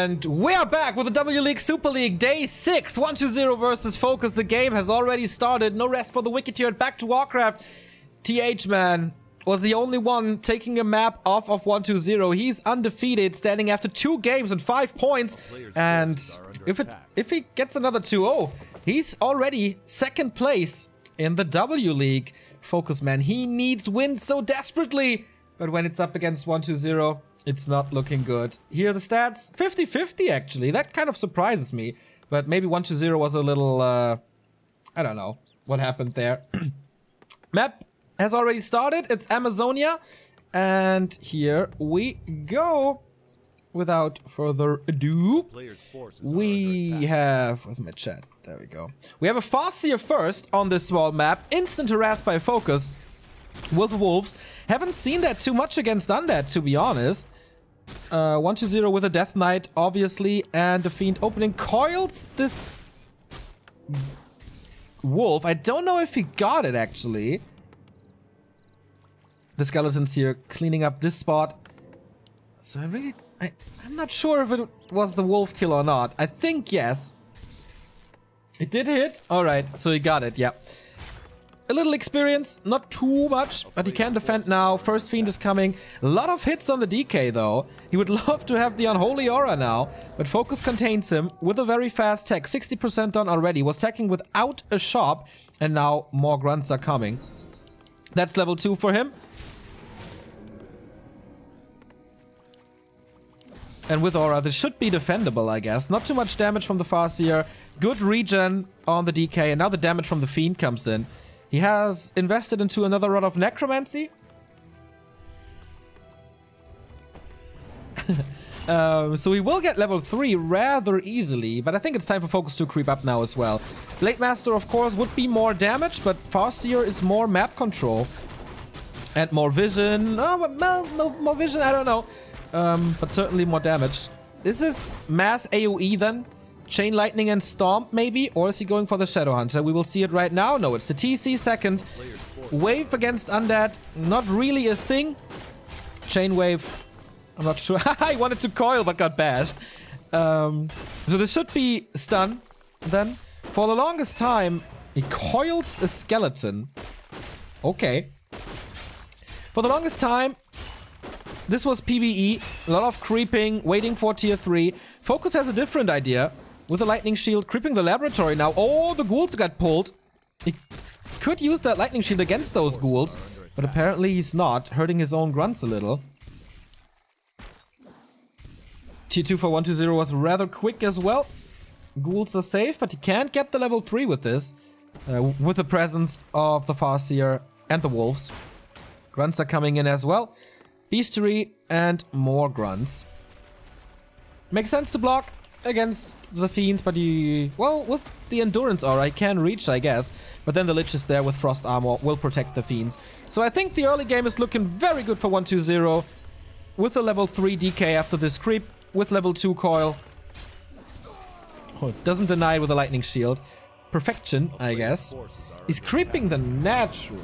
And we're back with the W League Super League Day 6, 1-2-0 versus FoCuS. The game has already started. No rest for the wicked here at Back to Warcraft. TH, man, was the only one taking a map off of 1-2-0. He's undefeated, standing after 2 games and 5 points. And if he gets another 2-0, he's already 2nd place in the W League. FoCuS, man, he needs wins so desperately. But when it's up against 1-2-0, it's not looking good. Here are the stats. 50-50, actually. That kind of surprises me. But maybe 1-2-0 was a little, I don't know what happened there. Map has already started. It's Amazonia. And here we go. Without further ado, we have... Where's my chat? There we go. We have a Farseer first on this small map. Instant harassed by FoCuS with wolves. Haven't seen that too much against Undead, to be honest. 1-2-0 with a Death Knight, obviously, and the Fiend opening coils this wolf. I don't know if he got it, actually. The skeletons here cleaning up this spot. So I'm not sure if it was the wolf kill or not. I think yes. It did hit. Alright, so he got it, yeah. A little experience, not too much, but he can defend now. First Fiend is coming. A lot of hits on the DK, though. He would love to have the Unholy Aura now, but FoCuS contains him with a very fast tech. 60% done already. Was teching without a shop, and now more grunts are coming. That's level 2 for him. And with Aura, this should be defendable, I guess. Not too much damage from the Farseer. Good regen on the DK, and now the damage from the Fiend comes in. He has invested into another rod of Necromancy. So he will get level 3 rather easily, but I think it's time for FoCuS to creep up now as well. Blade Master, of course, would be more damage, but Farseer is more map control. And more vision. Oh, no, more vision, I don't know. But certainly more damage. Is this mass AoE then? Chain Lightning and Stomp, maybe? Or is he going for the Shadow Hunter? We will see it right now. No, it's the TC second. Wave against Undead. Not really a thing. Chain Wave. I'm not sure. I wanted to coil, but got bashed. So this should be stun, then. For the longest time, he coils a skeleton. Okay. For the longest time, this was PvE. A lot of creeping, waiting for tier 3. FoCuS has a different idea. With the Lightning Shield, creeping the laboratory now. Oh, the ghouls got pulled. He could use that Lightning Shield against those ghouls, but apparently he's not, hurting his own grunts a little. Tier 2 for 1-2-0 was rather quick as well. Ghouls are safe, but he can't get the level 3 with this. With the presence of the Farseer and the wolves. Grunts are coming in as well. Beastery and more grunts. Makes sense to block against the Fiends, but well, with the Endurance Aura, he can reach, I guess. But then the Lich is there with Frost Armor, will protect the Fiends. So I think the early game is looking very good for 1-2-0. With a level 3 DK after this creep, with level 2 coil. Oh, doesn't deny it with a Lightning Shield. Perfection, I guess. He's creeping the natural.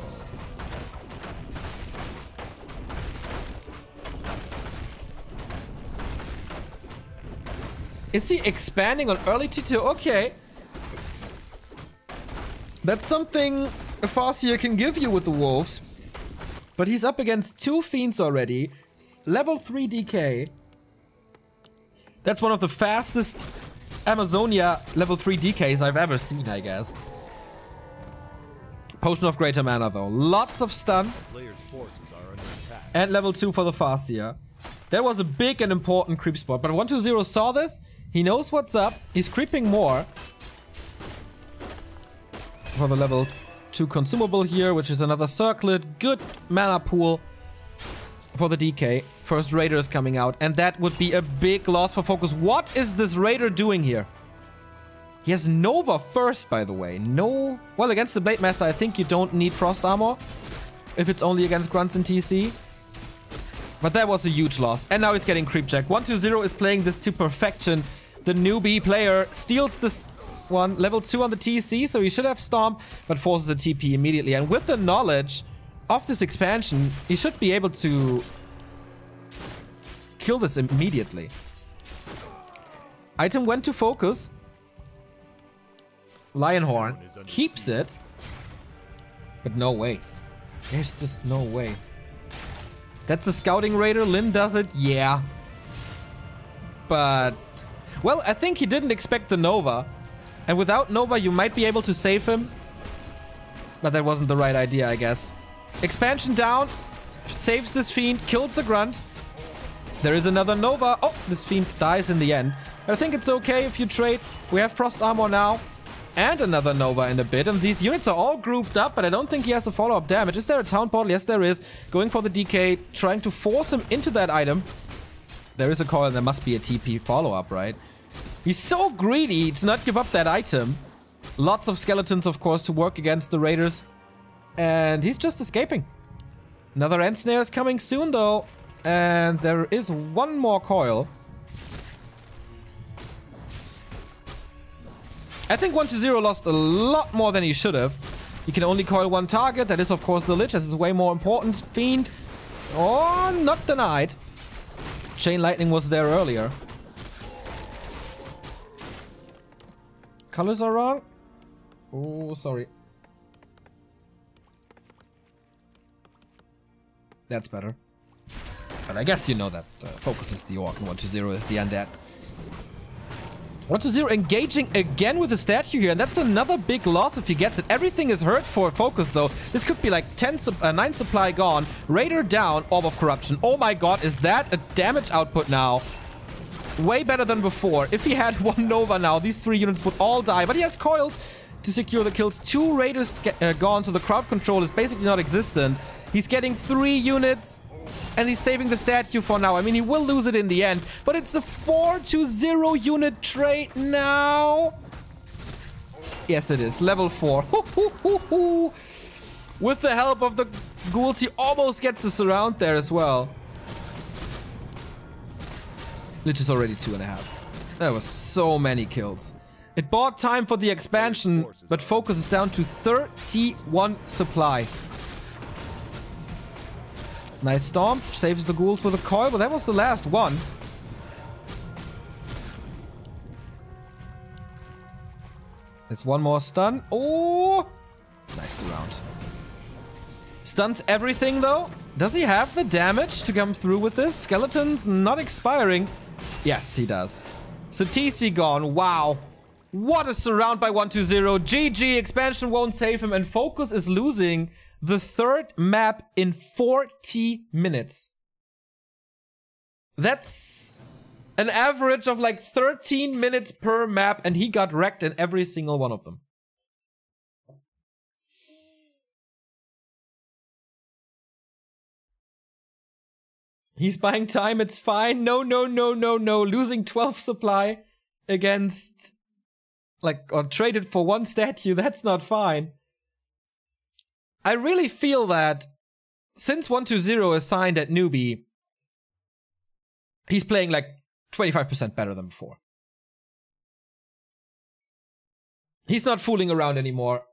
Is he expanding on early T2? Okay. That's something a Farseer can give you with the wolves. But he's up against 2 Fiends already. Level 3 DK. That's one of the fastest Amazonia level 3 DKs I've ever seen, I guess. Potion of Greater Mana, though. Lots of stun. And level 2 for the Farseer. That was a big and important creep spot. But 1-2-0 saw this. He knows what's up. He's creeping more. For the level 2 consumable here, which is another circlet. Good mana pool for the DK. First Raider is coming out. And that would be a big loss for FoCuS. What is this Raider doing here? He has Nova first, by the way. No... Well, against the Blade Master, I think you don't need Frost Armor. If it's only against Grunts and TC. But that was a huge loss. And now he's getting creep check. 1-2-0 is playing this to perfection. The newbie player steals this one. Level 2 on the TC, so he should have Stomp, but forces a TP immediately. And with the knowledge of this expansion, he should be able to kill this immediately. Item went to FoCuS. Lionhorn keeps it. But no way. There's just no way. That's a Scouting Raider. Lin does it. Yeah. But... well, I think he didn't expect the Nova. And without Nova, you might be able to save him. But that wasn't the right idea, I guess. Expansion down. Saves this Fiend. Kills the Grunt. There is another Nova. Oh, this Fiend dies in the end. I think it's okay if you trade. We have Frost Armor now. And another Nova in a bit. And these units are all grouped up, but I don't think he has the follow-up damage. Is there a Town Portal? Yes, there is. Going for the DK. Trying to force him into that item. There is a coil. There must be a TP follow-up, right? He's so greedy to not give up that item. Lots of skeletons, of course, to work against the Raiders. And he's just escaping. Another End Snare is coming soon, though. And there is one more coil. I think 1-0 lost a lot more than he should have. He can only coil one target. That is, of course, the Lich. This is way more important. Fiend. Oh, not denied. Chain Lightning was there earlier. Colors are wrong. Oh, sorry. That's better. But I guess you know that FoCuS is the Orc and 1-0 is the Undead. 1-0 engaging again with the statue here, and that's another big loss if he gets it. Everything is hurt for FoCuS, though. This could be like 9 supply gone. Raider down, Orb of Corruption. Oh my god, is that a damage output now? Way better than before. If he had one Nova now, these 3 units would all die. But he has coils to secure the kills. 2 Raiders gone, so the crowd control is basically not existent. He's getting 3 units. And he's saving the statue for now. I mean, he will lose it in the end. But it's a 4-0 unit trade now. Yes, it is. Level 4. With the help of the ghouls, he almost gets the surround there as well. Lich is already 2.5. There was so many kills. It bought time for the expansion, but FoCuS is down to 31 supply. Nice stomp. Saves the ghouls with a coil, but that was the last one. There's one more stun. Oh! Nice surround. Stuns everything, though. Does he have the damage to come through with this? Skeletons not expiring. Yes, he does. So TC gone. Wow. What a surround by 1-0. GG. Expansion won't save him, and FoCuS is losing the 3rd map in 40 minutes. That's an average of like 13 minutes per map, and he got wrecked in every single one of them. He's buying time, it's fine. No, no, no, no, no. Losing 12 supply against, like, or traded for 1 statue, that's not fine. I really feel that since 1-0 is signed at newbie, he's playing like 25% better than before. He's not fooling around anymore.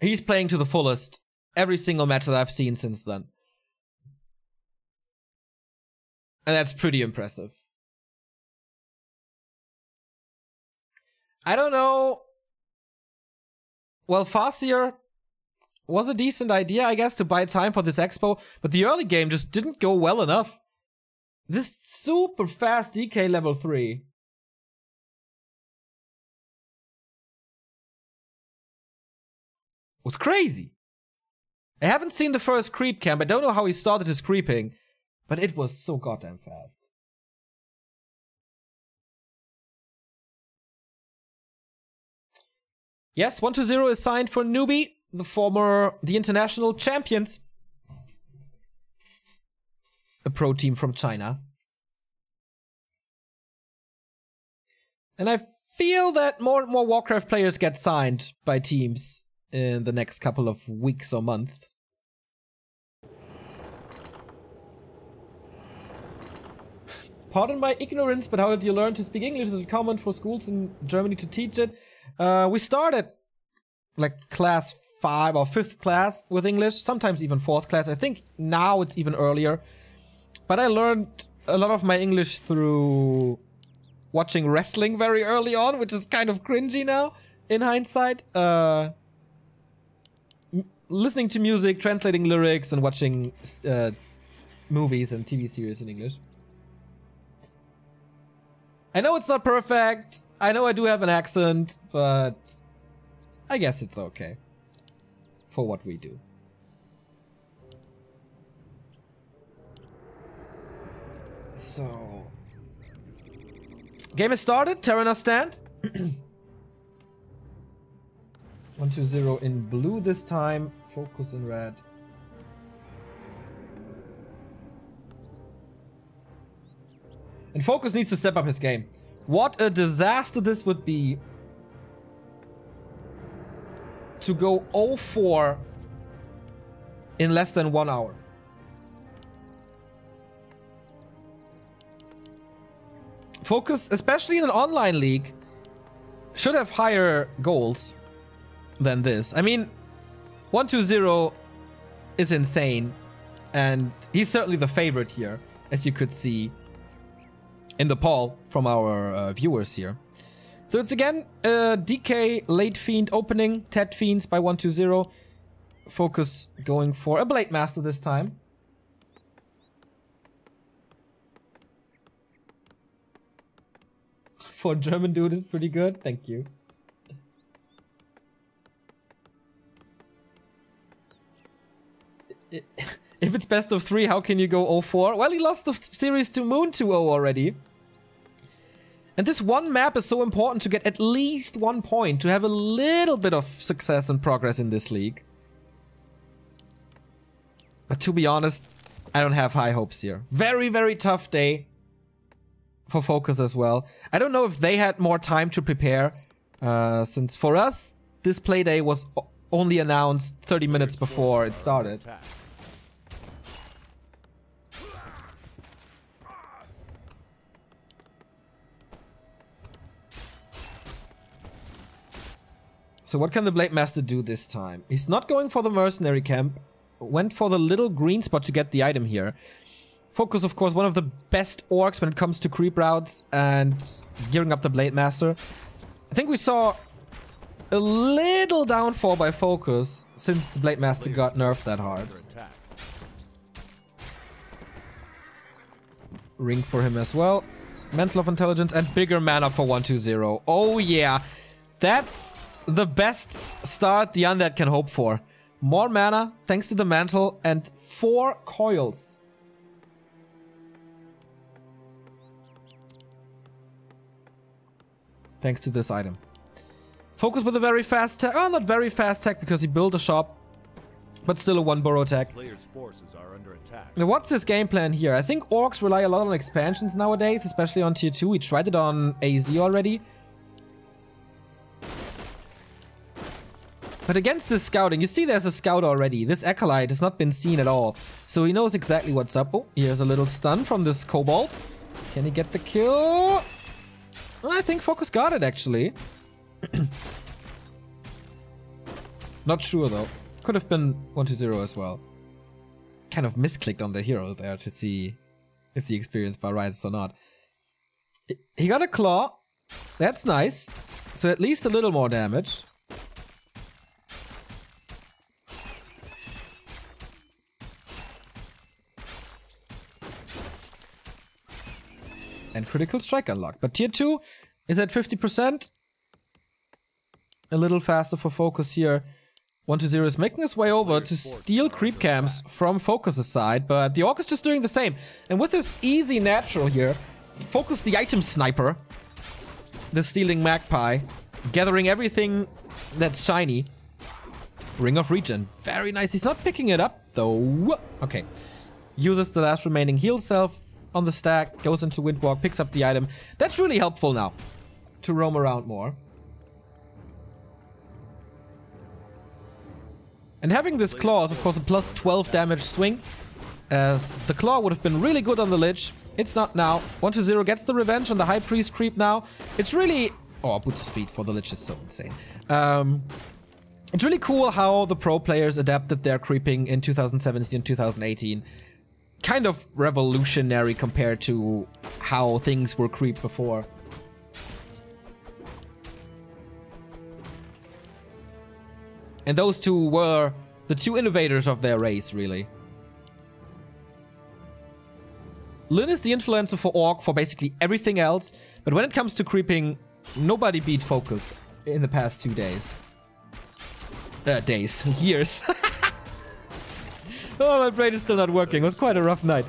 He's playing to the fullest every single match that I've seen since then. And that's pretty impressive. I don't know. Well, Farseer was a decent idea, I guess, to buy time for this expo, but the early game just didn't go well enough. This super fast DK level 3. Was crazy. I haven't seen the first creep camp. I don't know how he started his creeping, but it was so goddamn fast. Yes, 1-0 is signed for newbie. The international champions. A pro team from China. And I feel that more and more Warcraft players get signed by teams in the next couple of weeks or months. Pardon my ignorance, but how did you learn to speak English? Is it common for schools in Germany to teach it? We started like class 5 or 5th class with English, sometimes even 4th class. I think now it's even earlier. But I learned a lot of my English through watching wrestling very early on, which is kind of cringy now in hindsight. Listening to music, translating lyrics, and watching movies and TV series in English. I know it's not perfect. I know I do have an accent, but I guess it's okay for what we do. So, game is started. Terraner stand. 1-2-0 in blue this time. FoCuS in red. And FoCuS needs to step up his game. What a disaster this would be to go 0-4 in less than 1 hour. FoCuS, especially in an online league, should have higher goals than this. I mean, 1-2-0 is insane, and he's certainly the favorite here, as you could see in the poll from our viewers here. So it's again DK late fiend opening, Tet fiends by 1-2-0. FoCuS going for a Blade Master this time. For German dude is pretty good, thank you. If it's best of 3, how can you go 0-4? Well, he lost the series to Moon 2-0 already. And this one map is so important to get at least 1 point, to have a little bit of success and progress in this league. But to be honest, I don't have high hopes here. Very, very tough day for FoCuS as well. I don't know if they had more time to prepare, since for us, this Playday was only announced 30 minutes before it started. So what can the Blade Master do this time? He's not going for the mercenary camp. Went for the little green spot to get the item here. FoCuS, of course, one of the best orcs when it comes to creep routes and gearing up the Blade Master. I think we saw a little downfall by FoCuS since the Blade Master got nerfed that hard. Ring for him as well. Mantle of Intelligence and bigger mana for 1-2-0. Oh yeah, that's the best start the Undead can hope for. More mana thanks to the Mantle and 4 coils. Thanks to this item. FoCuS with a very fast tech. Oh, not very fast tech because he built a shop, but still a 1 burrow tech. Players' forces are under attack. Now, what's his game plan here? I think orcs rely a lot on expansions nowadays, especially on tier 2. We tried it on AZ already. But against this scouting, you see there's a scout already. This acolyte has not been seen at all. So he knows exactly what's up. Oh, here's a little stun from this kobold. Can he get the kill? I think FoCuS got it, actually. Not sure, though. Could have been 1-2-0 as well. Kind of misclicked on the hero there to see if the experience bar rises or not. He got a claw. That's nice. So at least a little more damage. And critical strike unlocked. But tier 2 is at 50%. A little faster for FoCuS here. 1-2-0 is making his way over to steal creep camps from FoCuS' side, but the Orc is just doing the same. And with this easy natural here, FoCuS the item sniper, the stealing magpie, gathering everything that's shiny. Ring of Regen. Very nice. He's not picking it up, though. Okay. Uses the last remaining heal self on the stack, goes into Windwalk, picks up the item. That's really helpful now to roam around more. And having this claw is, of course, a plus 12 damage swing, as the claw would have been really good on the Lich. It's not now. 1-2-0 gets the revenge on the High Priest creep now. It's really... Oh, Boots of Speed for the Lich is so insane. It's really cool how the pro players adapted their creeping in 2017 and 2018. Kind of revolutionary compared to how things were creeped before. And those two were the two innovators of their race, really. Lin is the influencer for Orc for basically everything else, but when it comes to creeping, nobody beat FoCuS in the past 2 days. Years. Oh, my brain is still not working. It was quite a rough night.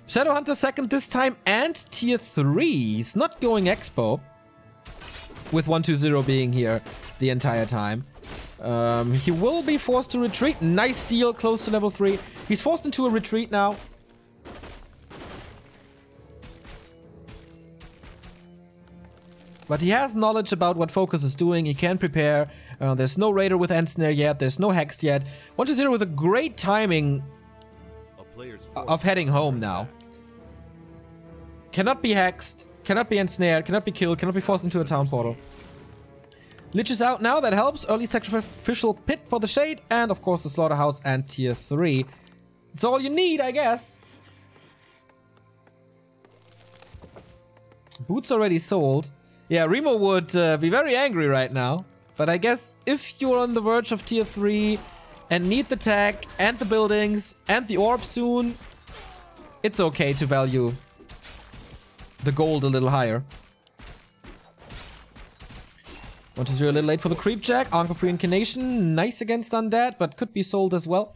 Shadowhunter second this time and tier 3. He's not going Expo. With 120 being here the entire time. He will be forced to retreat. Nice steal close to level 3. He's forced into a retreat now. But he has knowledge about what FoCuS is doing. He can prepare. There's no Raider with End Snare yet. There's no Hex yet. 120 with a great timing of heading home now. Cannot be hexed. Cannot be ensnared. Cannot be killed. Cannot be forced into a town portal. Lich is out now. That helps. Early sacrificial pit for the Shade. And of course the Slaughterhouse and tier 3. It's all you need, I guess. Boots already sold. Yeah, Remo would be very angry right now. But I guess if you're on the verge of tier 3 and need the tech and the buildings and the orb soon, it's okay to value the gold a little higher. 120 a little late for the creep jack. Anchor free incarnation. Nice against undead, but could be sold as well.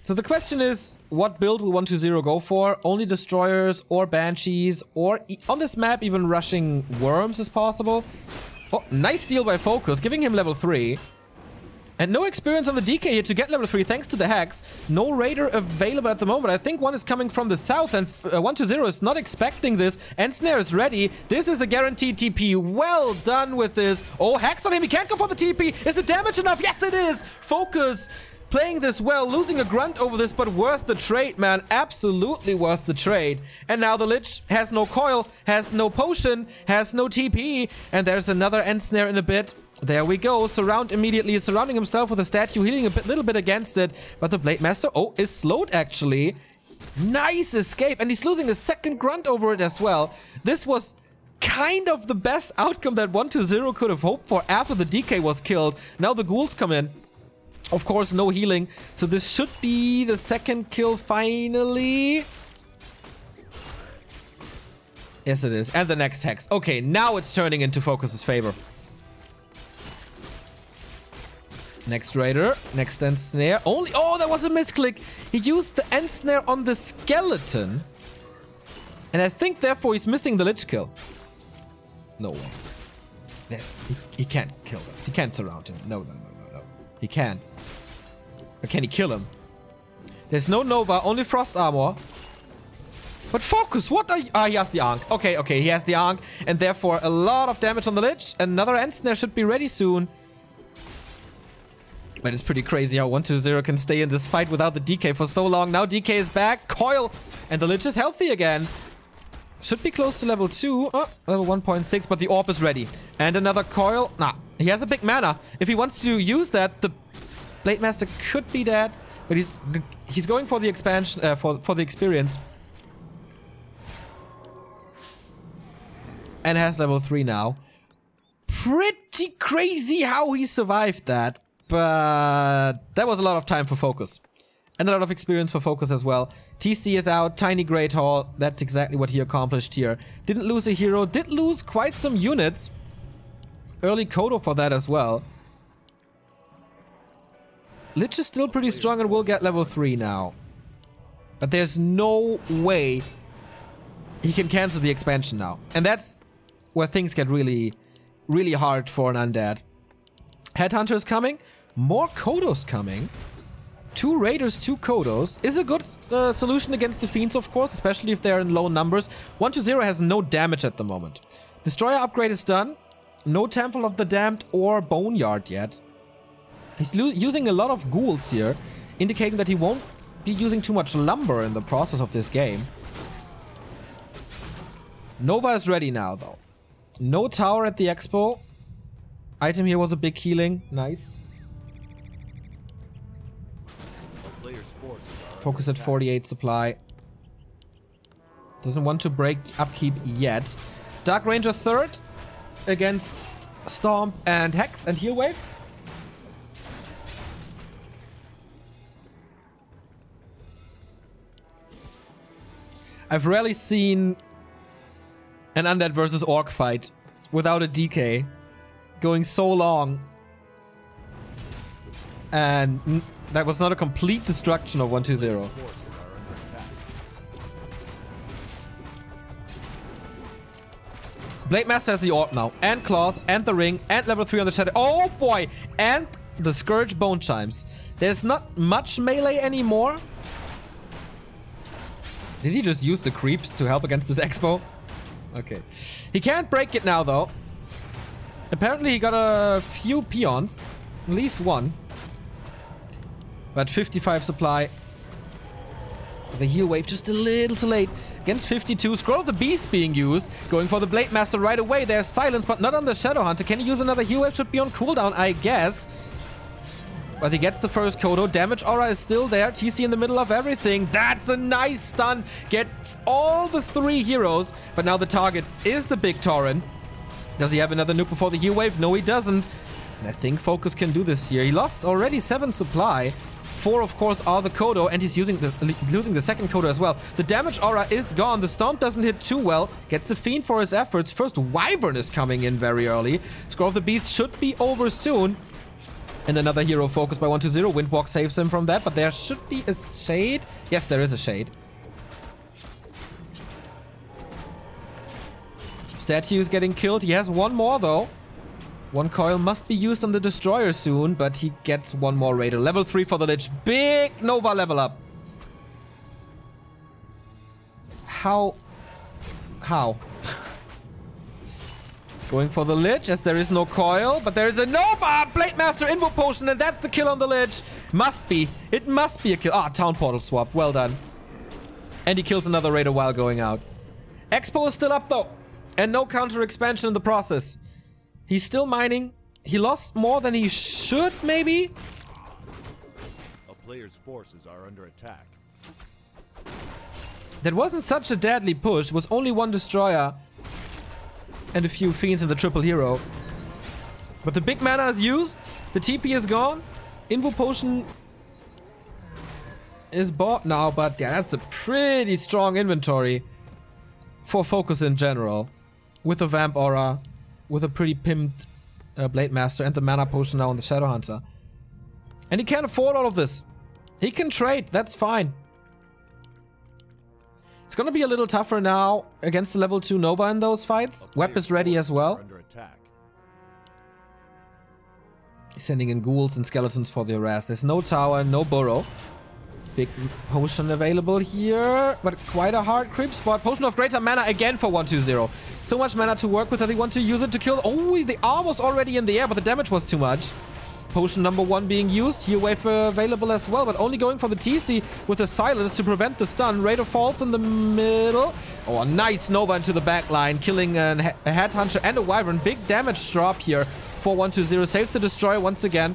So the question is, what build will 120 go for? Only destroyers or banshees, or on this map even rushing worms is possible. Oh, nice steal by FoCuS, giving him level 3. And no experience on the DK here to get level 3 thanks to the Hex. No Raider available at the moment. I think one is coming from the south and 120 is not expecting this. End Snare is ready. This is a guaranteed TP. Well done with this. Oh, Hex on him. He can't go for the TP. Is it damage enough? Yes, it is. FoCuS playing this well, losing a grunt over this, but worth the trade, man. Absolutely worth the trade. And now the Lich has no coil, has no potion, has no TP. And there's another End Snare in a bit. There we go. Surround immediately. Surrounding himself with a statue, healing a little bit against it. But the Blade Master, oh, is slowed actually. Nice escape. And he's losing a second grunt over it as well. This was kind of the best outcome that 120 could have hoped for after the DK was killed. Now the ghouls come in. Of course, no healing. So this should be the second kill finally. Yes, it is. And the next Hex. Okay, now it's turning into FoCuS's favor. Next Raider. Next End Snare. Only... Oh, that was a misclick. He used the End Snare on the skeleton. And I think, therefore, he's missing the Lich kill. No way. Yes, he can't kill us. He can't surround him. No. He can. Or can he kill him? There's no Nova, only Frost Armor. But FoCuS, what are you... Ah, he has the Ankh. Okay, he has the Ankh. And therefore, a lot of damage on the Lich. Another End Snare should be ready soon. But it's pretty crazy how 120 can stay in this fight without the DK for so long. Now DK is back. Coil. And the Lich is healthy again. Should be close to level 2. Oh, level 1.6. But the Orb is ready. And another Coil. Nah. He has a big mana. If he wants to use that, the Blade Master could be dead. But he's going for the expansion, for the experience. And has level 3 now. Pretty crazy how he survived that. But that was a lot of time for FoCuS. And a lot of experience for FoCuS as well. TC is out. Tiny Great Hall. That's exactly what he accomplished here. Didn't lose a hero. Did lose quite some units. Early Kodo for that as well. Lich is still pretty strong and will get level 3 now. But there's no way he can cancel the expansion now. And that's where things get really, really hard for an undead. Headhunter is coming. More Kodos coming. 2 Raiders, 2 Kodos. Is a good solution against the Fiends, of course, especially if they're in low numbers. 120 has no damage at the moment. Destroyer upgrade is done. No Temple of the Damned or Boneyard yet. He's using a lot of ghouls here, indicating that he won't be using too much lumber in the process of this game. Nova is ready now, though. No tower at the expo. Item here was a big healing. Nice. FoCuS at 48 supply. Doesn't want to break upkeep yet. Dark Ranger third against Stomp and Hex and Heal Wave. I've rarely seen an Undead versus Orc fight without a DK going so long. And that was not a complete destruction of 1-2-0. Blade Master has the Orb now, and Claws, and the Ring, and level 3 on the Shadow. Oh boy! And the Scourge Bone Chimes. There's not much melee anymore. Did he just use the creeps to help against this Expo? Okay. He can't break it now, though. Apparently, he got a few peons. At least one. But 55 supply. The Heal Wave just a little too late. Against 52. Scroll of the Beast being used. Going for the Blade Master right away. There's silence, but not on the Shadow Hunter. Can he use another Heal Wave? Should be on cooldown, I guess. But he gets the first Kodo. Damage aura is still there. TC in the middle of everything. That's a nice stun. Gets all the 3 heroes. But now the target is the big Tauren. Does he have another nuke before the Heal Wave? No, he doesn't. And I think FoCuS can do this here. He lost already 7 supply. 4, of course, are the Kodo, and he's losing the second Kodo as well. The damage aura is gone. The Stomp doesn't hit too well. Gets a Fiend for his efforts. First Wyvern is coming in very early. Scroll of the Beast should be over soon. And another hero focused by 1-2-0. Windwalk saves him from that, but there should be a shade. Yes, there is a shade. Statue's getting killed. He has one more, though. One coil must be used on the Destroyer soon, but he gets one more Raider. Level 3 for the Lich. Big Nova level up. How? Going for the Lich as there is no coil, but there is a Nova! Blade Master Invo Potion, and that's the kill on the Lich. Must be. It must be a kill. Ah, Town Portal swap. Well done. And he kills another Raider while going out. Expo is still up, though. And no counter expansion in the process. He's still mining. He lost more than he should, maybe? A player's forces are under attack. That wasn't such a deadly push. It was only one Destroyer. And a few Fiends in the triple hero. But the big mana is used. The TP is gone. Invo Potion is bought now. But yeah, that's a pretty strong inventory for FoCuS in general. With a Vamp Aura. With a pretty pimped Blade Master and the mana potion now on the Shadow Hunter. And he can't afford all of this. He can trade, that's fine. It's gonna be a little tougher now against the level 2 Nova in those fights. Web is ready as well. He's sending in ghouls and skeletons for the harass. There's no tower, no burrow. Big potion available here, but quite a hard creep spot. Potion of greater mana again for 1-2-0. So much mana to work with that he wants to use it to kill. Oh, the arm was already in the air, but the damage was too much. Potion number 1 being used. Heal Wave available as well, but only going for the TC with the silence to prevent the stun. Raider falls in the middle. Oh, a nice Nova into the back line, killing a Headhunter and a Wyvern. Big damage drop here for 1-2-0. Saves the Destroyer once again.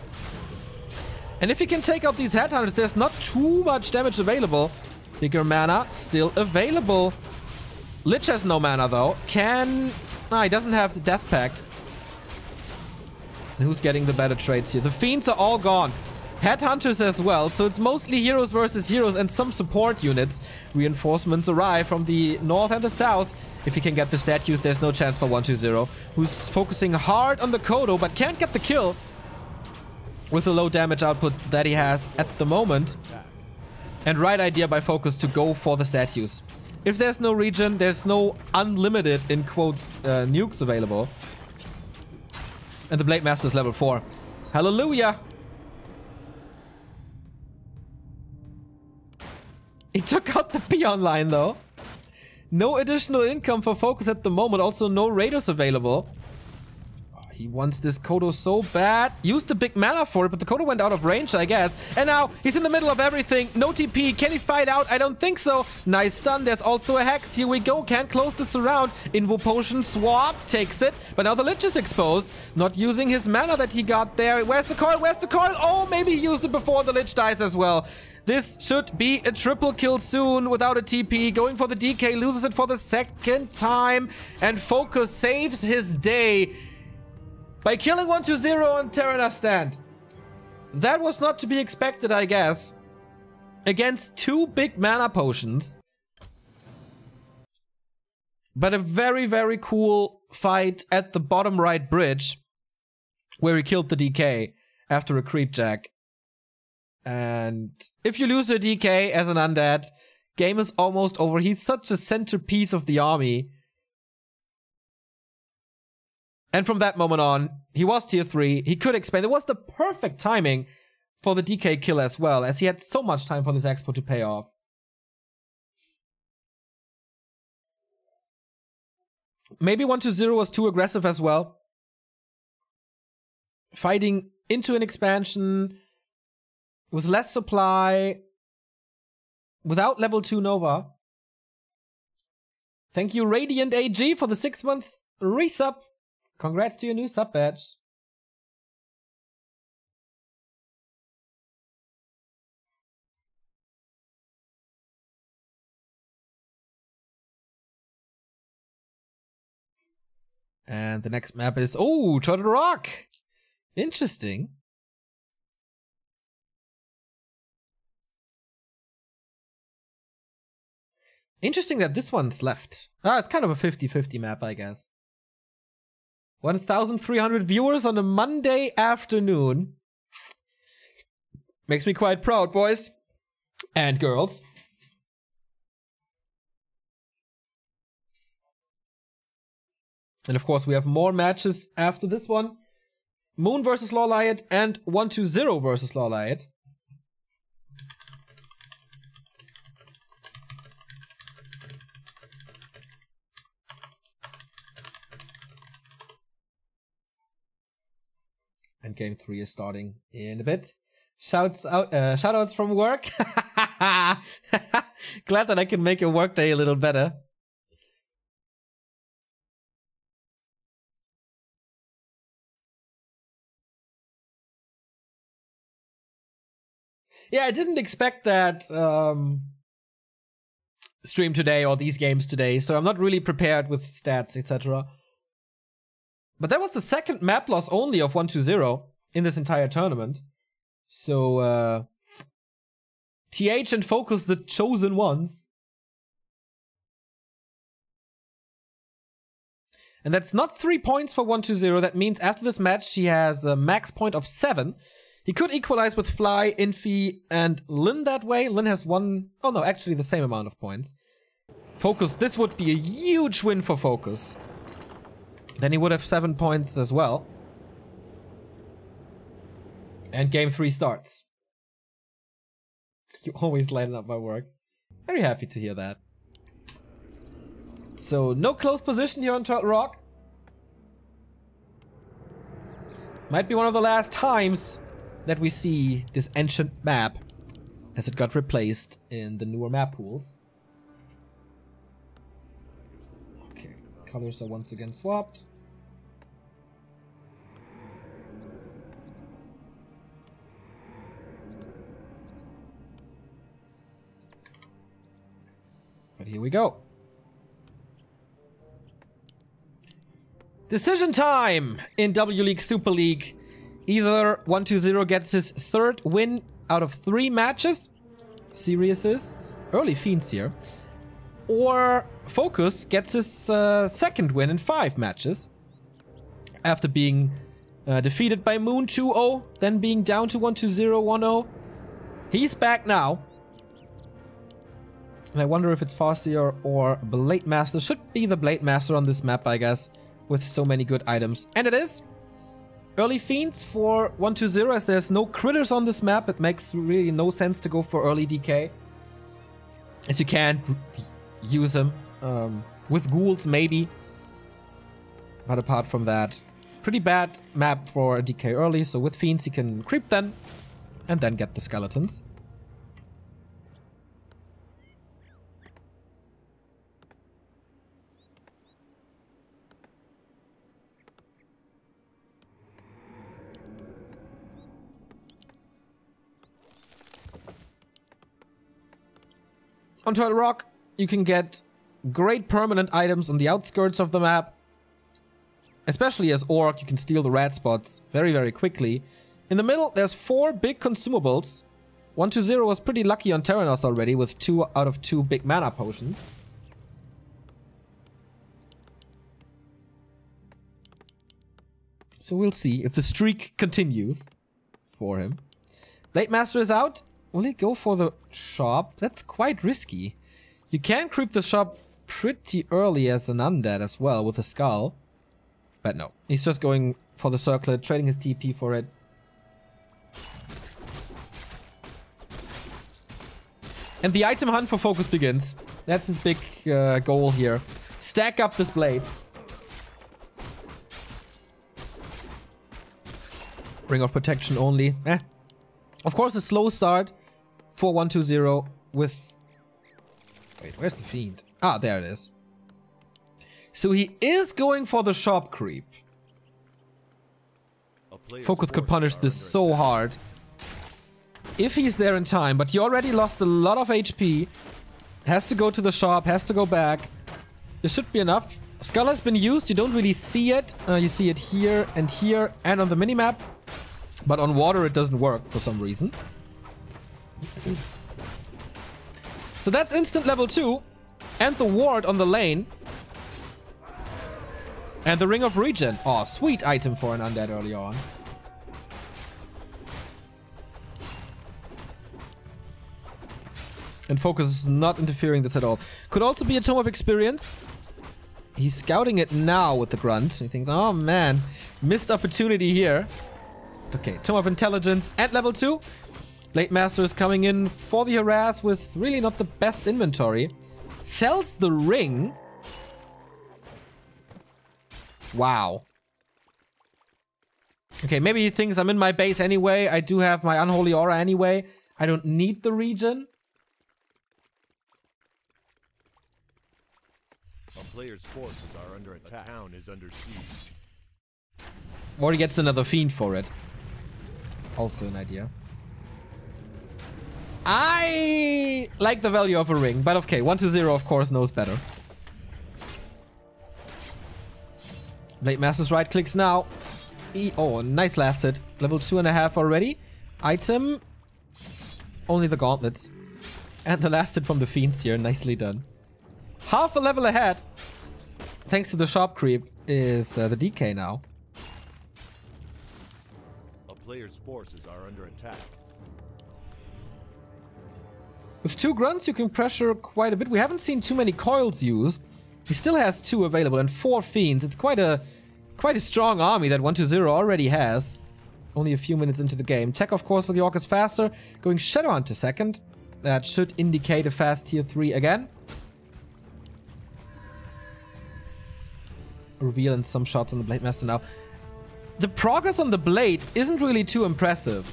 And if he can take out these Headhunters, there's not too much damage available. Bigger mana still available. Lich has no mana, though. He doesn't have the Death Pact. And who's getting the better trades here? The Fiends are all gone. Headhunters as well, so it's mostly heroes versus heroes and some support units. Reinforcements arrive from the north and the south. If he can get the statues, there's no chance for 1-2-0. Who's focusing hard on the Kodo, but can't get the kill. With the low damage output that he has at the moment. And right idea by FoCuS to go for the statues. If there's no region, there's no unlimited, in quotes, nukes available. And the Blade Master is level 4. Hallelujah! He took out the peon line, though. No additional income for FoCuS at the moment. Also, no raiders available. He wants this Kodo so bad. Used the big mana for it, but the Kodo went out of range, I guess. And now he's in the middle of everything. No TP. Can he fight out? I don't think so. Nice stun. There's also a Hex. Here we go. Can't close this around. Invo Potion swap. Takes it. But now the Lich is exposed. Not using his mana that he got there. Where's the coil? Where's the coil? Oh, maybe he used it before the Lich dies as well. This should be a triple kill soon without a TP. Going for the DK. Loses it for the second time. And FoCuS saves his day by killing 1-0 on Terranar stand. That was not to be expected, I guess. Against two big mana potions. But a very, very cool fight at the bottom right bridge, where he killed the DK after a creep jack. And if you lose the DK as an undead, game is almost over. He's such a centerpiece of the army. And from that moment on, he was tier 3. He could expand. It was the perfect timing for the DK kill as well, as he had so much time for this expo to pay off. Maybe 1-0 was too aggressive as well. Fighting into an expansion with less supply, without level 2 Nova. Thank you, Radiant AG, for the 6-month resub. Congrats to your new sub badge. And the next map is, oh, Turtle Rock. Interesting. Interesting that this one's left. Ah, it's kind of a 50-50 map, I guess. 1,300 viewers on a Monday afternoon. Makes me quite proud, boys. And girls. And of course, we have more matches after this one. Moon versus Lawliot and 1-0 versus Lawliot. And game 3 is starting in a bit. Shoutouts from work. Glad that I can make your workday a little better. Yeah, I didn't expect that stream today or these games today, so I'm not really prepared with stats, etc. But that was the second map loss only of 1-0 in this entire tournament. So, TH and FoCuS, the chosen ones. And that's not 3 points for 1-0. That means after this match, he has a max point of 7. He could equalize with Fly, Infi, and Lin that way. Lin has one... Oh no, actually the same amount of points. FoCuS, this would be a huge win for FoCuS. Then he would have 7 points as well. And game 3 starts. You always lighten up my work. Very happy to hear that. So, no close position here on Turtle Rock. Might be one of the last times that we see this ancient map, as it got replaced in the newer map pools. Okay, colors are once again swapped. But here we go. Decision time in W League Super League. Either 1-0 gets his 3rd win out of 3 matches. Serious is. Early Fiends here. Or FoCuS gets his 2nd win in 5 matches. After being defeated by Moon 2-0. Then being down to 1-0, 1-0. He's back now. And I wonder if it's Farseer or Blade Master. Should be the Blade Master on this map, I guess. With so many good items. And it is. Early Fiends for 1-0, as there's no critters on this map. It makes really no sense to go for early DK. As you can't use them. With ghouls, maybe. But apart from that, Pretty bad map for a DK early, so with Fiends he can creep then, and then get the skeletons. On Turtle Rock, you can get great permanent items on the outskirts of the map. Especially as Orc, you can steal the red spots very, very quickly. In the middle, there's 4 big consumables. 120 was pretty lucky on Terranos already with 2 out of 2 big mana potions. So we'll see if the streak continues for him. Blade Master is out. Will he go for the shop? That's quite risky. You can creep the shop pretty early as an undead as well with a skull. But no, he's just going for the circlet, trading his TP for it. And the item hunt for FoCuS begins. That's his big goal here. Stack up this blade. Ring of Protection only. Of course, a slow start for 120 with... Wait, where's the Fiend? Ah, there it is. So he is going for the shop creep. FoCuS could punish this so hard if he's there in time, but he already lost a lot of HP. Has to go to the shop, has to go back. This should be enough. Skull has been used, you don't really see it. You see it here and on the minimap. But on water it doesn't work for some reason. So that's instant level 2. And the ward on the lane. And the Ring of Regen. Oh, sweet item for an undead early on. And FoCuS is not interfering this at all. Could also be a Tome of Experience. He's scouting it now with the grunt. I think, oh man, missed opportunity here. Okay, Tome of Intelligence at level 2. Blade Master is coming in for the harass with really not the best inventory. Sells the ring. Wow. Okay, maybe he thinks I'm in my base anyway. I do have my Unholy Aura anyway. I don't need the regen. A player's forces are under attack. A town is under siege. Or he gets another Fiend for it. Also an idea. I like the value of a ring, but okay, 120 of course knows better. Blade Master's right clicks now. Oh, nice last hit. Level 2.5 already. Item. Only the gauntlets. And the last hit from the Fiends here. Nicely done. Half a level ahead. Thanks to the shop creep is the DK now. A player's forces are under attack. With 2 grunts, you can pressure quite a bit. We haven't seen too many coils used. He still has 2 available and 4 Fiends. It's quite a strong army that 120 already has. Only a few minutes into the game. Tech, of course, for the Orc is faster. Going Shadowhunt to second. That should indicate a fast tier 3 again. Reveal and some shots on the Blade Master now. The progress on the Blade isn't really too impressive.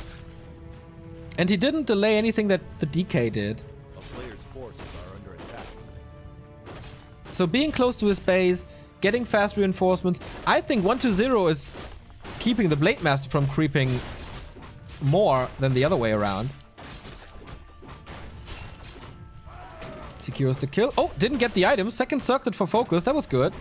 And he didn't delay anything that the DK did. A player's forces are under attack. So being close to his base, getting fast reinforcements. I think 120 is keeping the Blade Master from creeping more than the other way around. Secures the kill. Oh, didn't get the item. Second circlet for FoCuS. That was good.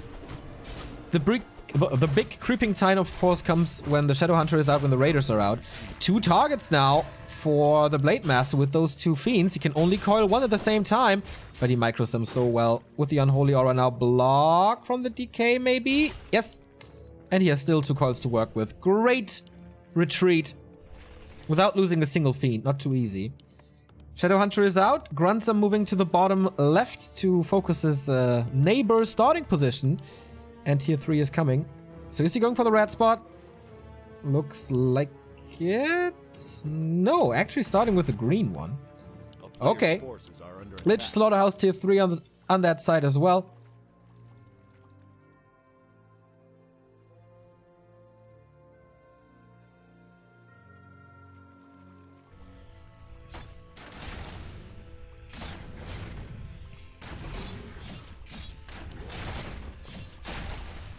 The big creeping time, of course, comes when the Shadowhunter is out, when the Raiders are out. 2 targets now for the Blade Master with those 2 Fiends. He can only coil 1 at the same time, but he micros them so well. With the Unholy Aura now block from the DK, maybe? Yes. And he has still 2 coils to work with. Great retreat without losing a single Fiend. Not too easy. Shadowhunter is out. Grunts are moving to the bottom left to FoCus's neighbor starting position. And tier 3 is coming. So is he going for the red spot? Looks like it. No, actually starting with the green one. Okay. Lich Slaughterhouse tier 3 on that side as well.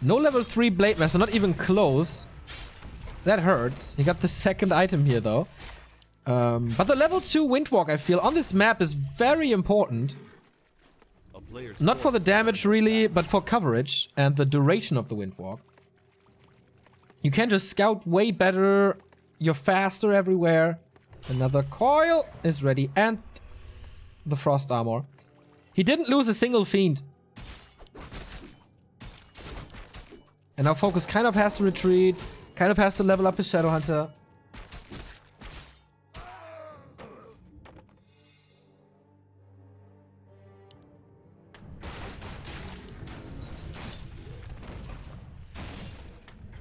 No level 3 Blade Master, not even close. That hurts. He got the second item here though. But the level 2 Windwalk, I feel, on this map is very important. Not for the damage really, but for coverage and the duration of the Windwalk. You can just scout way better. You're faster everywhere. Another coil is ready. And the Frost Armor. He didn't lose a single Fiend. And now FoCuS kind of has to retreat. Kind of has to level up his Shadow Hunter.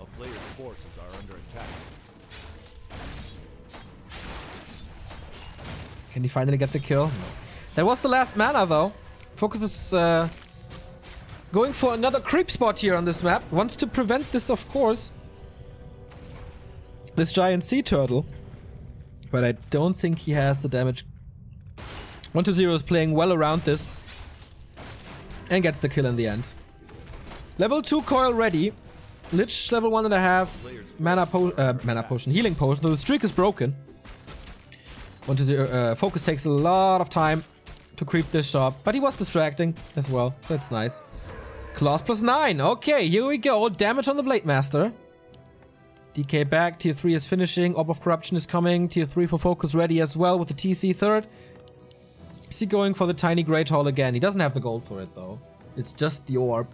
A player's forces are under attack. Can he finally get the kill? No. That was the last mana though. FoCuS is going for another creep spot here on this map. Wants to prevent this, of course. This giant sea turtle. But I don't think he has the damage. 1-0 is playing well around this. And gets the kill in the end. Level 2 coil ready. Lich level 1.5. Mana potion. Healing potion. The streak is broken. 1-0. FoCuS takes a lot of time to creep this shop. But he was distracting as well. So that's nice. Claws +9. Okay, here we go. Damage on the Blade Master. DK back. Tier 3 is finishing. Orb of Corruption is coming. Tier 3 for FoCuS ready as well with the TC third. Is he going for the tiny Great Hall again? He doesn't have the gold for it though. It's just the orb.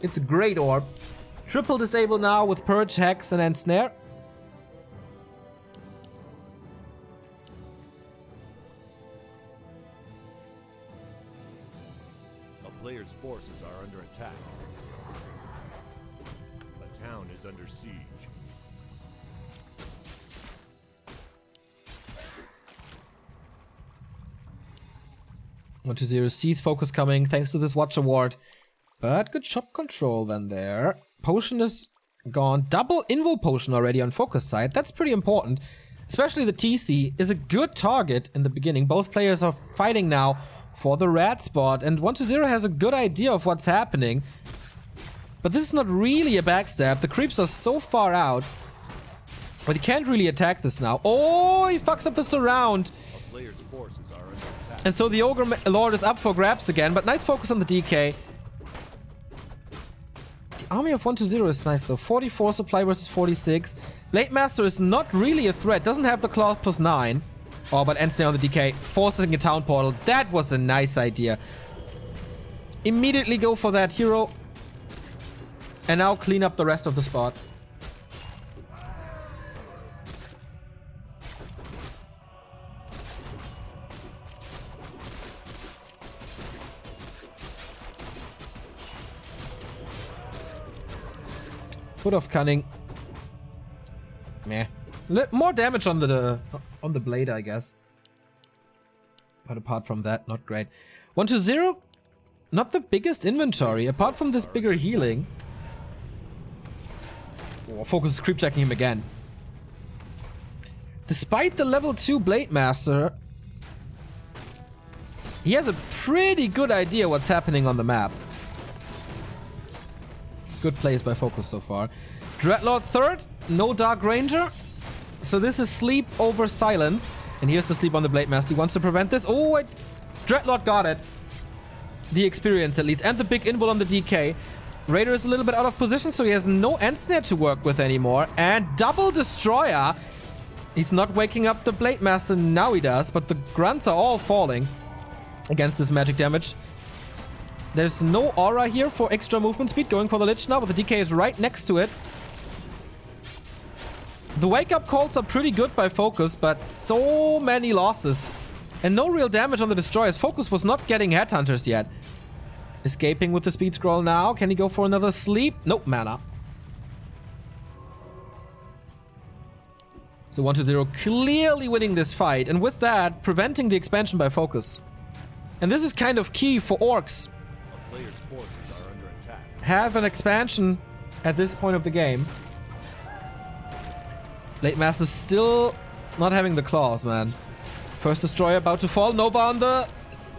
It's a great orb. Triple disable now with Purge, Hex, and then Snare. A player's forces are under attack. The town is under siege. 1-0 sees FoCuS coming thanks to this Watch Award. But good shop control then there. Potion is gone. Double Invul Potion already on FoCuS side. That's pretty important. Especially the TC is a good target in the beginning. Both players are fighting now for the red spot. And 1-0 has a good idea of what's happening. But this is not really a backstab. The creeps are so far out. But he can't really attack this now. Oh, he fucks up the surround. A player's forces are under attack. And so the Ogre Lord is up for grabs again. But nice focus on the DK. The army of 1-0 is nice though. 44 supply versus 46. Blade Master is not really a threat. Doesn't have the claw +9. Oh, but ends on the DK. Forcing a town portal. That was a nice idea. Immediately go for that hero. And now clean up the rest of the spot. Foot of Cunning. Meh. More damage on the blade, I guess. But apart from that, not great. 1-0. Not the biggest inventory, apart from this bigger healing. Oh, FoCuS is creep checking him again. Despite the level 2 Blade Master, he has a pretty good idea what's happening on the map. Good plays by FoCuS so far. Dreadlord third, no Dark Ranger. So this is sleep over silence. And here's the sleep on the Blade Master. He wants to prevent this. Oh, wait. Dreadlord got it. The experience at least. And the big invul on the DK. Raider is a little bit out of position, so he has no end snare to work with anymore. And double Destroyer. He's not waking up the Blade Master. Now he does. But the grunts are all falling against this magic damage. There's no aura here for extra movement speed. Going for the Lich now, but the DK is right next to it. The wake-up calls are pretty good by FoCuS, but so many losses. And no real damage on the Destroyers. FoCuS was not getting Headhunters yet. Escaping with the speed scroll now. Can he go for another sleep? Nope, mana. So 1-0 clearly winning this fight. And with that, preventing the expansion by FoCuS. And this is kind of key for Orcs. Players' forces are under attack. Have an expansion at this point of the game. Blade Master still not having the claws, man. First Destroyer about to fall. Nova on the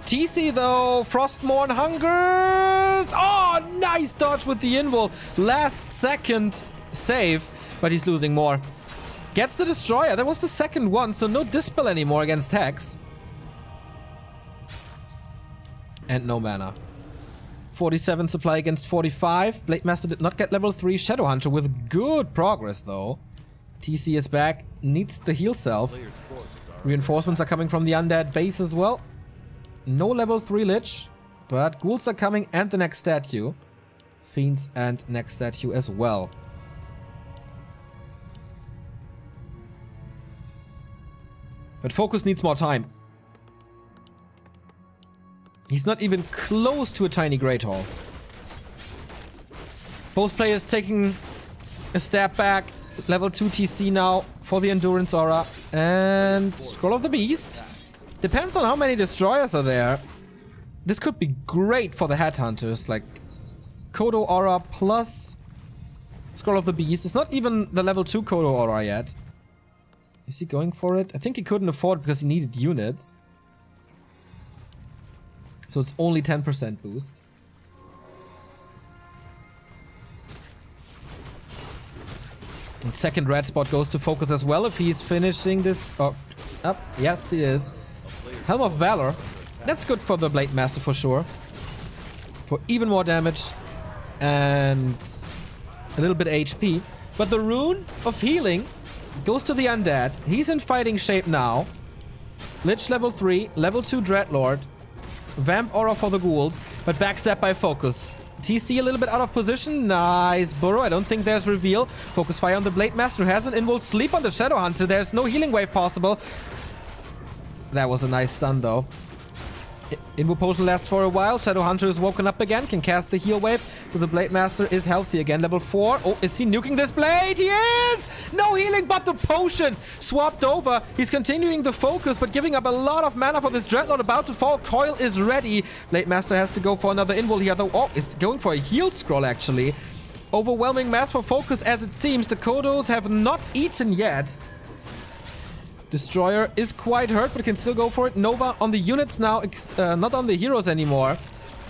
TC though. Frostmourne Hunger. Hunters! Oh, nice dodge with the invul. Last second save, but he's losing more. Gets the Destroyer. That was the second one, so no Dispel anymore against Hex. And no mana. 47 supply against 45. Blade Master did not get level 3. Shadow Hunter with good progress, though. TC is back. Needs the heal self. Reinforcements are coming from the undead base as well. No level 3 Lich. But ghouls are coming and the next statue. Fiends and next statue as well. But FoCuS needs more time. He's not even close to a tiny Great Hall. Both players taking a step back. Level 2 TC now for the Endurance Aura. And Scroll of the Beast. Depends on how many Destroyers are there. This could be great for the Headhunters. Like Kodo Aura plus Scroll of the Beast. It's not even the level 2 Kodo Aura yet. Is he going for it? I think he couldn't afford it because he needed units. So it's only 10% boost. And second red spot goes to FoCuS as well if he's finishing this. Oh, up. Yes, he is. Helm of Valor. That's good for the Blade Master for sure. For even more damage. And a little bit HP. But the Rune of Healing goes to the Undead. He's in fighting shape now. Lich level 3. Level 2 Dreadlord. Vamp Aura for the ghouls. But backstab by FoCuS. TC a little bit out of position. Nice burrow. I don't think there's reveal. Focus fire on the Blade Master who has an invul. Sleep on the Shadow Hunter. There's no healing wave possible. That was a nice stun though. Invul potion lasts for a while. Shadow Hunter is woken up again. Can cast the heal wave. So the Blade Master is healthy again. Level 4. Oh, is he nuking this blade? He is! No healing, but the potion swapped over. He's continuing the FoCuS, but giving up a lot of mana for this Dreadlord about to fall. Coil is ready. Blade Master has to go for another invul here though. Oh, it's going for a healed scroll actually. Overwhelming mass for FoCuS as it seems. The Kodos have not eaten yet. Destroyer is quite hurt, but can still go for it. Nova on the units now, not on the heroes anymore.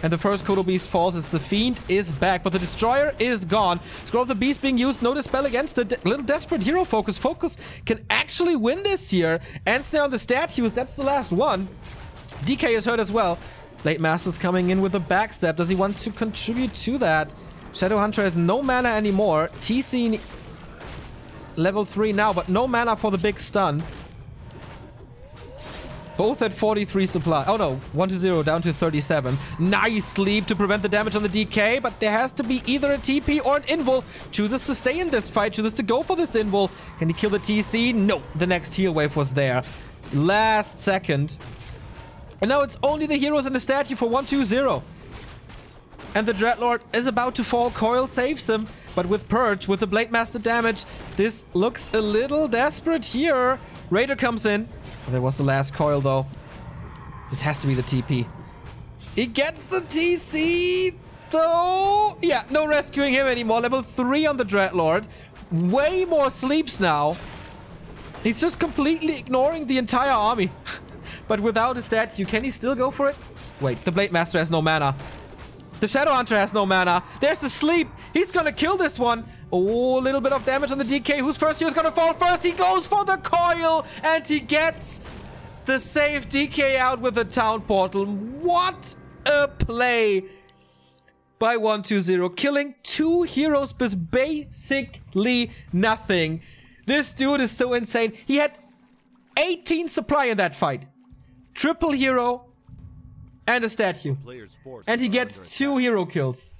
And the first Kodo Beast falls as the Fiend is back, but the Destroyer is gone. Scroll of the Beast being used, no dispel against a little desperate hero FoCuS. FoCuS can actually win this here and stay on the statues. That's the last one. DK is hurt as well. Blade Master's coming in with a backstab. Does he want to contribute to that? Shadow Hunter has no mana anymore. TC level 3 now, but no mana for the big stun. Both at 43 supply. Oh no, 1-0 down to 37. Nice sleep to prevent the damage on the DK, but there has to be either a TP or an invul. Chooses to stay in this fight, chooses to go for this invul. Can he kill the TC? No, the next heal wave was there. Last second. And now it's only the heroes and the statue for 1-2-0. And the Dreadlord is about to fall. Coil saves him, but with Purge, with the Blade Master damage, this looks a little desperate here. Raider comes in. There was the last coil though. This has to be the TP. He gets the TC though. Yeah, no rescuing him anymore. Level 3 on the Dreadlord. Way more sleeps now. He's just completely ignoring the entire army. But without a statue, can he still go for it? Wait, the Blade Master has no mana. The Shadow Hunter has no mana. There's the sleep. He's gonna kill this one. Oh, a little bit of damage on the DK. Who's first here is gonna fall first? He goes for the coil and he gets the save DK out with the town portal. What a play by 1-2-0. Killing 2 heroes with basically nothing. This dude is so insane. He had 18 supply in that fight. Triple hero and a statue. And he gets 2 hero kills.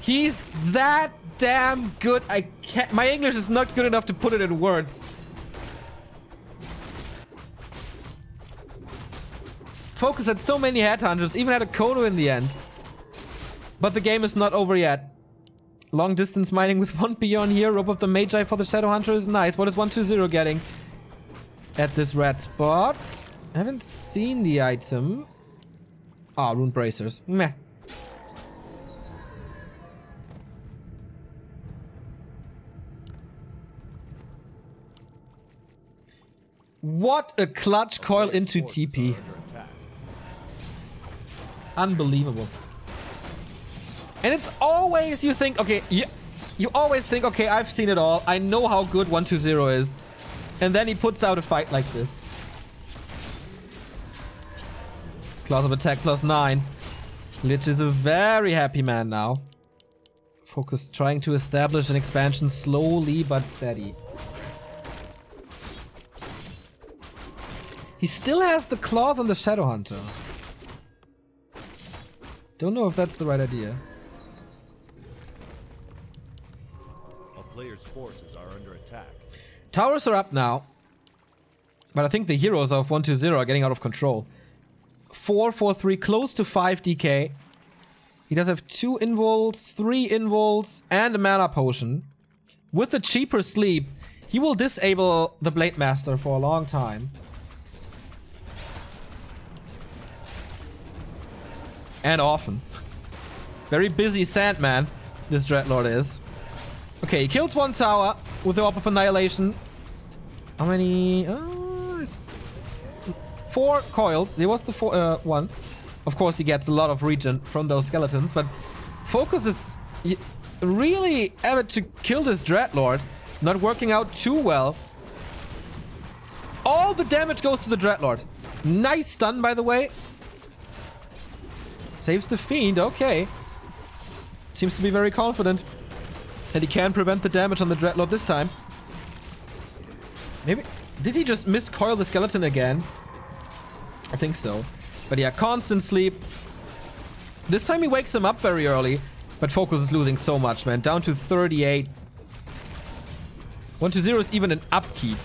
He's that damn good. I can't. My English is not good enough to put it in words. FoCuS had so many headhunters, even had a Kodo in the end. But the game is not over yet. Long distance mining with 1 Beyond here. Rope of the Magi for the Shadow Hunter is nice. What is 1-2-0 getting at this red spot? I haven't seen the item. Ah, Rune Bracers. Meh. What a clutch coil into TP. unbelievable. And it's always, you think, okay, you always think, okay, I've seen it all. I know how good 120 is. And then he puts out a fight like this. Claws of attack +9. Lich is a very happy man now. FoCuS trying to establish an expansion slowly but steady. He still has the claws on the Shadow Hunter. Don't know if that's the right idea. A player's forces are under attack. Towers are up now. But I think the heroes of 120 are getting out of control. 4/4/3, close to 5 DK. He does have 2 invols, 3 invols, and a mana potion. With the cheaper sleep, he will disable the Blade Master for a long time. And often. Very busy Sandman, this Dreadlord is. Okay, he kills 1 tower with the Orb of Annihilation. How many? It's 4 coils. He was the 1. Of course, he gets a lot of regen from those skeletons, but FoCuS is really avid to kill this Dreadlord. Not working out too well. All the damage goes to the Dreadlord. Nice stun, by the way. Saves the Fiend, okay. Seems to be very confident. And he can prevent the damage on the Dreadlord this time. Maybe... Did he just miscoil the skeleton again? I think so. But yeah, constant sleep. This time he wakes him up very early. But FoCuS is losing so much, man. Down to 38. 120 is even an upkeep.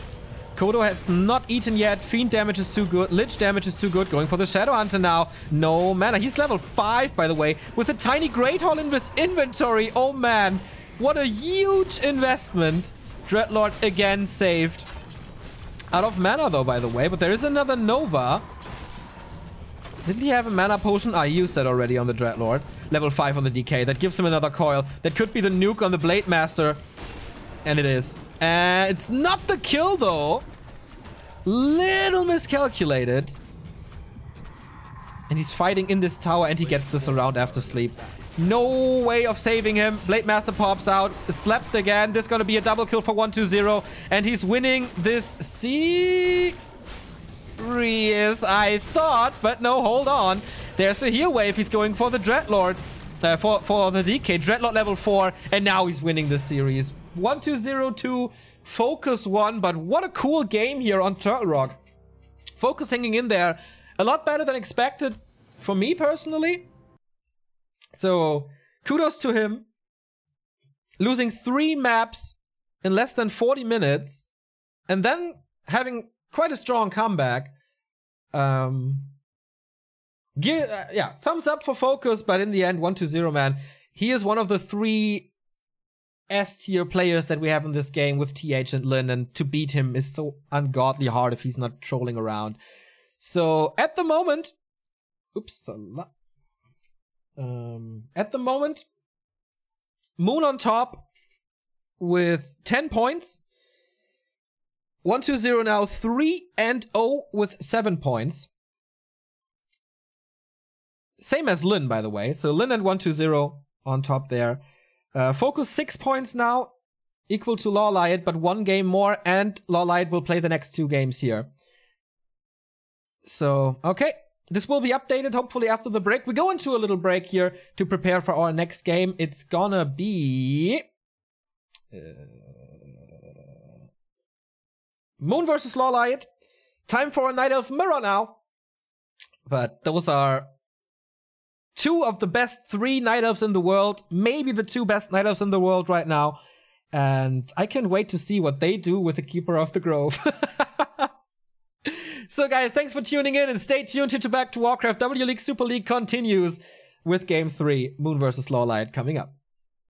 Kodo has not eaten yet. Fiend damage is too good. Lich damage is too good. Going for the Shadow Hunter now. No mana. He's level 5, by the way. With a tiny Great Hall in his inventory. Oh, man. What a huge investment. Dreadlord again saved. Out of mana, though, by the way. But there is another Nova. Didn't he have a mana potion? I used that already on the Dreadlord. Level 5 on the DK. That gives him another coil. That could be the nuke on the Blade Master. And it is. It's not the kill, though. Little miscalculated. And he's fighting in this tower, and he gets the surround after sleep. No way of saving him. Blade Master pops out. Slapped again. This is going to be a double kill for 120. And he's winning this series, I thought. But no, hold on. There's a heal wave. He's going for the Dreadlord. For the DK. Dreadlord level 4. And now he's winning this series. 120-2, FoCuS 1, but what a cool game here on Turtle Rock. FoCuS hanging in there. A lot better than expected for me personally. So, kudos to him. Losing 3 maps in less than 40 minutes. And then having quite a strong comeback. Yeah, thumbs up for FoCuS, but in the end, 120, man. He is one of the 3 S-tier players that we have in this game with TH and Lin, and to beat him is so ungodly hard if he's not trolling around. So, at the moment... Oops. At the moment, Moon on top with 10 points. 120 now 3-0 with 7 points. Same as Lin, by the way. So, Lin and 120 on top there. FoCuS 6 points now, equal to Lawlight, but 1 game more, and Lawlight will play the next 2 games here. So, okay. This will be updated, hopefully, after the break. We go into a little break here to prepare for our next game. It's gonna be... Moon versus Lawlight. Time for a Night Elf Mirror now. But those are... 2 of the best 3 Night Elves in the world. Maybe the 2 best Night Elves in the world right now. And I can't wait to see what they do with the Keeper of the Grove. So guys, thanks for tuning in and stay tuned here to Back to Warcraft. W League Super League continues with Game 3, Moon vs. Lawlight, coming up.